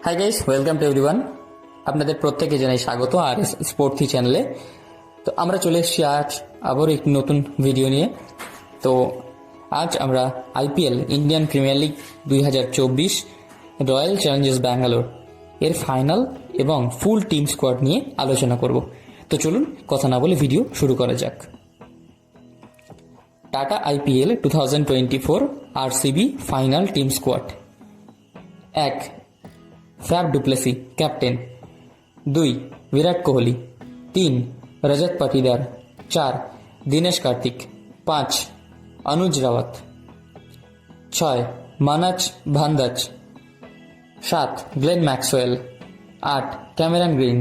Hi guys, welcome to everyone. আপনাদের প্রত্যেকে জানাই স্বাগত আর স্পোর্টসি চ্যানেলে। তো আমরা চলে এসেছি আজ আবারও একটি নতুন ভিডিও নিয়ে। তো আজ আমরা IPL Indian premier league 2024 royal Challengers Bangalore এর ফাইনাল এবং ফুল টিম স্কোয়াড নিয়ে আলোচনা করব। তো চলুন কথা না বলে ভিডিও শুরু করা যাক। Tata IPL 2024 RCB final team squad. 1. Faf du Plessis captain. 2. Virat Kohli. 3. Rajat Patidar. 4. Dinesh Karthik. 5. Anuj Rawat. 6. Manoj Bhandage. 7. Glenn Maxwell. 8. Cameron Green.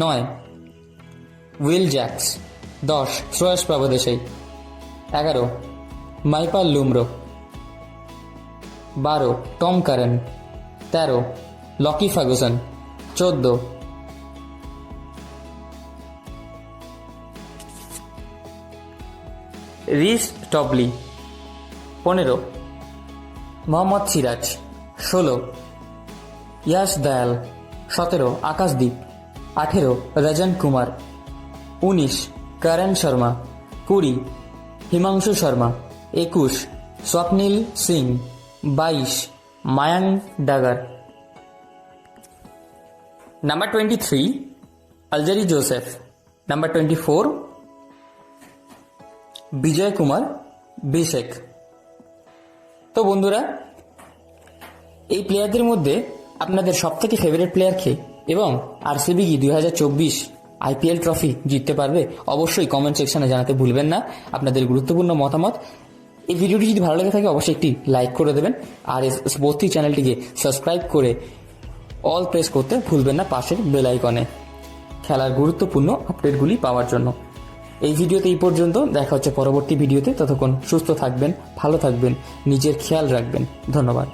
9. Will Jacks. 10. Shreyas Prabhudessai. 11. Mahipal Lomror. 12. Tom Curran. 13. Lockie Ferguson. 14. Reece Topley. 15. Mohammed Siraj. 16. Yash Dayal. 17. Akashdeep. 18. Rajan Kumar. 19. Karn Sharma. 20. Himanshu Sharma. 21. Swapnil Singh. 22. Mayank ডাগার। Number 23, Alzarri Joseph. Number 24, বিজয় কুমার বিশেক। তো বন্ধুরা, এই প্লেয়ারদের মধ্যে আপনাদের সবথেকে ফেভারিট প্লেয়ার কে এবং আরসিবি কি 2024 আইপিএল ট্রফি জিততে পারবে? অবশ্যই কমেন্ট সেকশনে জানাতে ভুলবেন না আপনাদের গুরুত্বপূর্ণ মতামত। এই ভিডিওটি যদি ভালো লেগে থাকে অবশ্যই একটি লাইক করে দেবেন আর স্পোর্টসি চ্যানেলটিকে সাবস্ক্রাইব করে অল প্রেস করতে ভুলবেন না পাশের বেল আইকনে, খেলার গুরুত্বপূর্ণ আপডেটগুলি পাওয়ার জন্য। এই ভিডিওতে এই পর্যন্ত, দেখা হচ্ছে পরবর্তী ভিডিওতে। ততক্ষণ সুস্থ থাকবেন, ভালো থাকবেন, নিজের খেয়াল রাখবেন। ধন্যবাদ।